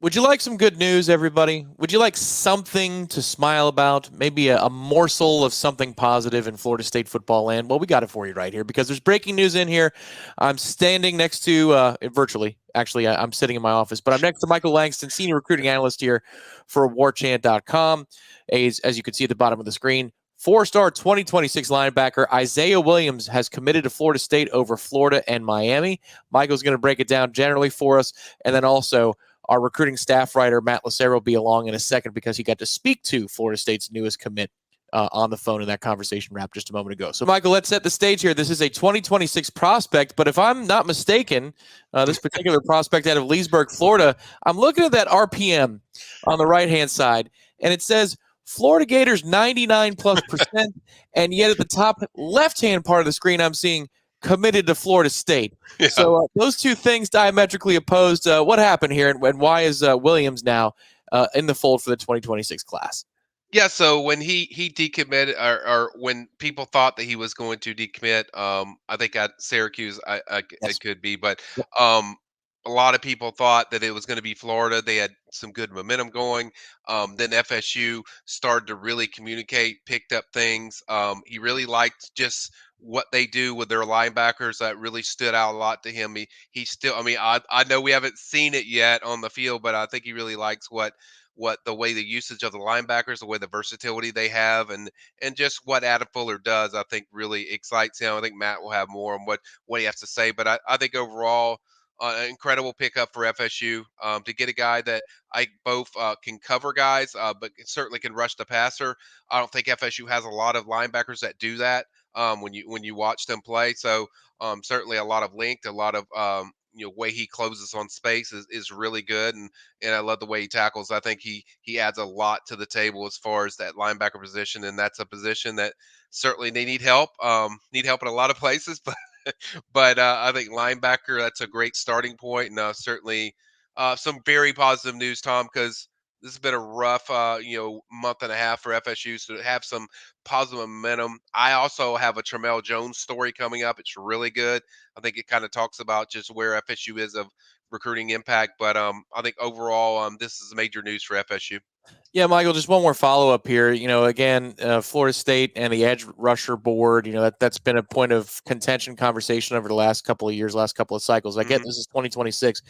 Would you like some good news, everybody? Would you like something to smile about? Maybe a morsel of something positive in Florida State football land? Well, we got it for you right here because there's breaking news in here. I'm standing next to, virtually, actually, I'm sitting in my office, but I'm next to Michael Langston, senior recruiting analyst here for Warchant.com. As you can see at the bottom of the screen, four-star 2026 linebacker Izayia Williams has committed to Florida State over Florida and Miami. Michael's going to break it down generally for us, and then also our recruiting staff writer, Matt Lucero, will be along in a second because he got to speak to Florida State's newest commit on the phone in that conversation wrap just a moment ago. So, Michael, let's set the stage here. This is a 2026 prospect, but if I'm not mistaken, this particular prospect out of Leesburg, Florida, I'm looking at that RPM on the right-hand side, and it says Florida Gators 99+%, and yet at the top left-hand part of the screen, I'm seeing committed to Florida State. Yeah. So those two things diametrically opposed. What happened here, and why is Williams now in the fold for the 2026 class? Yeah, so when he decommitted, or when people thought that he was going to decommit, I think at Syracuse, Yes. it could be, but Yep. a lot of people thought that it was going to be Florida. They had some good momentum going. Then FSU started to really communicate, picked up things. He really liked just what they do with their linebackers. That really stood out a lot to him. He still, I mean, I know we haven't seen it yet on the field, but I think he really likes what the way the usage of the linebackers, the way the versatility they have, and just what Adam Fuller does, I think really excites him. I think Matt will have more on what he has to say, but I think overall, an incredible pickup for FSU to get a guy that I both can cover guys, but certainly can rush the passer. I don't think FSU has a lot of linebackers that do that when you watch them play. So certainly a lot of length, a lot of way he closes on space is really good, and I love the way he tackles. I think he adds a lot to the table as far as that linebacker position, and that's a position that certainly they need help in a lot of places, but I think linebacker, that's a great starting point, and certainly some very positive news, Tom, because this has been a rough, month and a half for FSU. So to have some positive momentum. I also have a Tramel Jones story coming up. It's really good. I think it kind of talks about just where FSU is of recruiting impact. But I think overall, this is major news for FSU. Yeah, Michael, just one more follow-up here. Again, Florida State and the edge rusher board, that's been a point of contention conversation over the last couple of years, last couple of cycles. I get Hmm. this is 2026,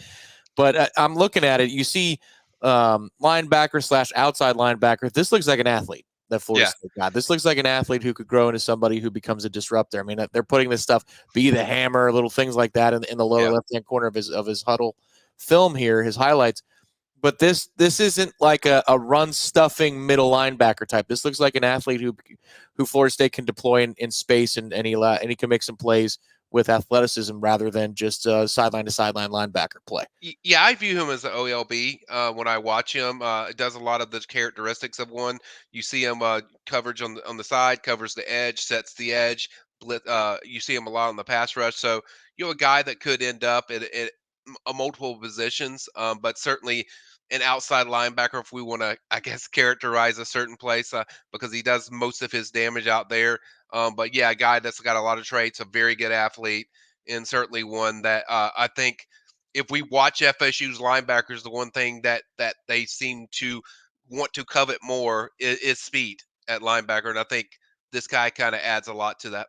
but I'm looking at it. You see linebacker / outside linebacker. This looks like an athlete that Florida Yeah. State got. This looks like an athlete who could grow into somebody who becomes a disruptor. I mean, they're putting this stuff, be the hammer, little things like that in the lower Yeah. left-hand corner of his huddle film here, his highlights. But this isn't like a run stuffing middle linebacker type. This looks like an athlete who Florida State can deploy in space, and he can make some plays with athleticism rather than just sideline to sideline linebacker play. Yeah, I view him as an OLB when I watch him. It does a lot of the characteristics of one. You see him coverage on the side, covers the edge, sets the edge. You see him a lot on the pass rush. So you're a guy that could end up at multiple positions, but certainly an outside linebacker if we want to, I guess, characterize a certain place because he does most of his damage out there. But yeah, a guy that's got a lot of traits, a very good athlete, and certainly one that I think if we watch FSU's linebackers, the one thing that they seem to want to covet more is speed at linebacker, and I think this guy kind of adds a lot to that.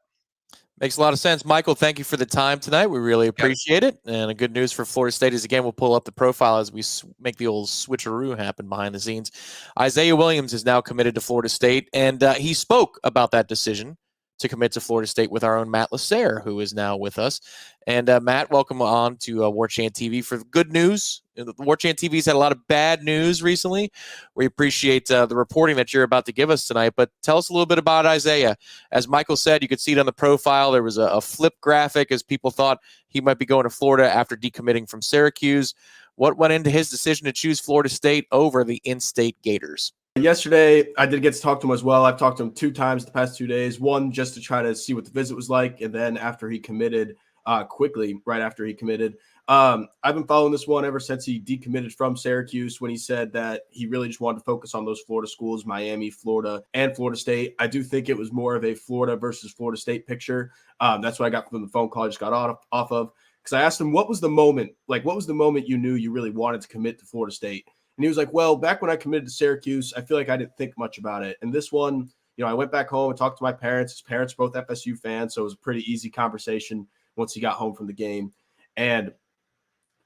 Makes a lot of sense. Michael, thank you for the time tonight. We really Yep. appreciate it. And the good news for Florida State is, again, we'll pull up the profile as we make the old switcheroo happen behind the scenes. Izayia Williams is now committed to Florida State, and he spoke about that decision to commit to Florida State with our own Matt Lucero, who is now with us. And Matt, welcome on to Warchant TV for good news. Warchant TV's had a lot of bad news recently. We appreciate the reporting that you're about to give us tonight, but tell us a little bit about Izayia. As Michael said, you could see it on the profile. There was a flip graphic as people thought he might be going to Florida after decommitting from Syracuse. What went into his decision to choose Florida State over the in-state Gators? Yesterday, I did get to talk to him as well. I've talked to him 2 times the past 2 days. One, just to try to see what the visit was like, and then after he committed, quickly, right after he committed. I've been following this one ever since he decommitted from Syracuse when he said that he really just wanted to focus on those Florida schools, Miami, Florida, and Florida State. I do think it was more of a Florida versus Florida State picture. That's what I got from the phone call I just got off of. because I asked him, what was the moment you knew you really wanted to commit to Florida State? And he was like, well, back when I committed to Syracuse, I feel like I didn't think much about it. And this one, I went back home and talked to my parents. His parents are both FSU fans, so it was a pretty easy conversation once he got home from the game. But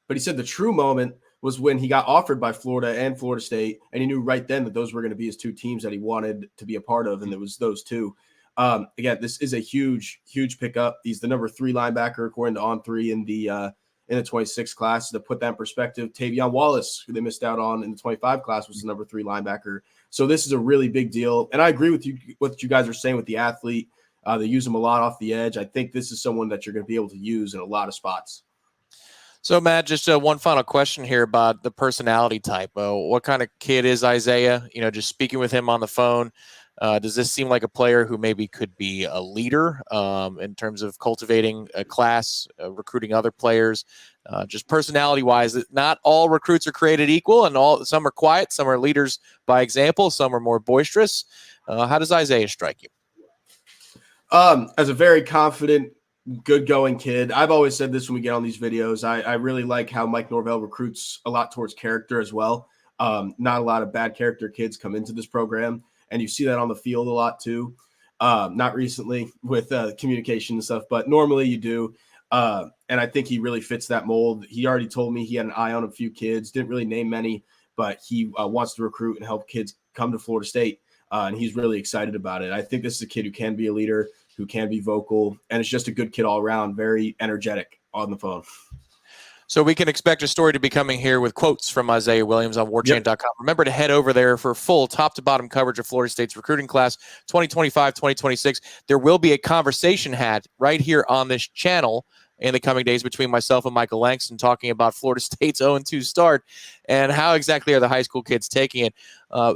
he said the true moment was when he got offered by Florida and Florida State, and he knew right then that those were going to be his two teams that he wanted to be a part of, and it was those two. Again, this is a huge, huge pickup. He's the number 3 linebacker according to On3 in the 26 class. To put that in perspective, Tavion Wallace, who they missed out on in the 25 class, was the number 3 linebacker. So this is a really big deal. And I agree with you, what you guys are saying with the athlete. They use him a lot off the edge. I think this is someone that you're going to be able to use in a lot of spots. So, Matt, just one final question here about the personality type. What kind of kid is Izayia? Just speaking with him on the phone, does this seem like a player who maybe could be a leader in terms of cultivating a class, recruiting other players? Just personality-wise, not all recruits are created equal, and some are quiet, some are leaders by example, some are more boisterous. How does Izayia strike you? As a very confident, good-going kid. I've always said this when we get on these videos. I really like how Mike Norvell recruits a lot towards character as well. Not a lot of bad character kids come into this program, and you see that on the field a lot too. Not recently with communication and stuff, but normally you do. And I think he really fits that mold. He already told me he had an eye on a few kids, didn't really name many, but he wants to recruit and help kids come to Florida State. And he's really excited about it. I think this is a kid who can be a leader, who can be vocal, and it's just a good kid all around, very energetic on the phone. So we can expect a story to be coming here with quotes from Izayia Williams on Warchant.com. Yep. Remember to head over there for full top-to-bottom coverage of Florida State's recruiting class 2025-2026. There will be a conversation had right here on this channel in the coming days between myself and Michael Langston talking about Florida State's 0-2 start and how exactly are the high school kids taking it.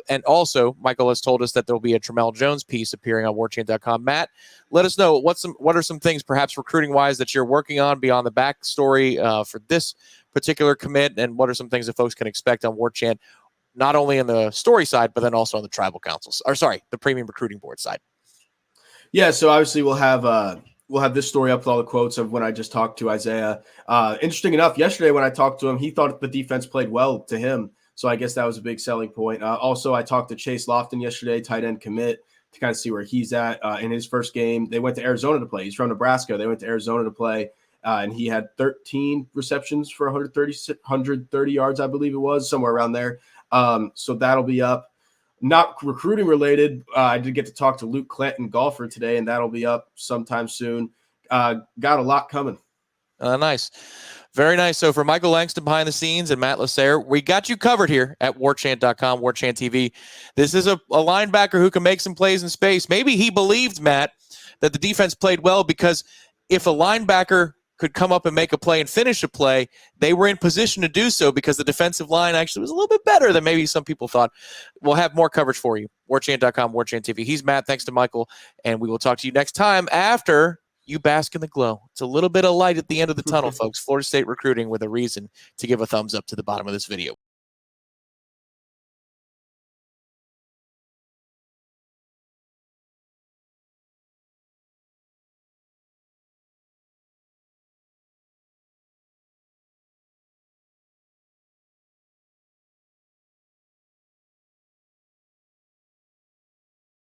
And also, Michael has told us that there will be a Tramel Jones piece appearing on Warchant.com. Matt, let us know what are some things perhaps recruiting-wise that you're working on beyond the backstory for this particular commit, and what are some things that folks can expect on Warchant, not only in the story side, but then also on the tribal councils, the premium recruiting board side. Yeah, so obviously we'll have this story up with all the quotes of when I just talked to Izayia. Interesting enough, yesterday when I talked to him, he thought the defense played well to him. So I guess that was a big selling point. Also, I talked to Chase Lofton yesterday, tight end commit, to kind of see where he's at in his first game. They went to Arizona to play. He's from Nebraska. They went to Arizona to play, and he had 13 receptions for 130 yards, I believe it was, somewhere around there. So that'll be up. Not recruiting related, I did get to talk to Luke Clanton, golfer, today, and that'll be up sometime soon. Got a lot coming. Nice. Very nice. So for Michael Langston behind the scenes and Matt Lasser, we got you covered here at Warchant.com, Warchant TV. This is a linebacker who can make some plays in space. Maybe he believed, Matt, that the defense played well because if a linebacker could come up and make a play and finish a play, they were in position to do so because the defensive line actually was a little bit better than maybe some people thought. We'll have more coverage for you. Warchant.com, Warchant TV. He's Matt. Thanks to Michael. And we will talk to you next time after you bask in the glow. It's a little bit of light at the end of the tunnel, folks. Florida State recruiting with a reason to give a thumbs up to the bottom of this video.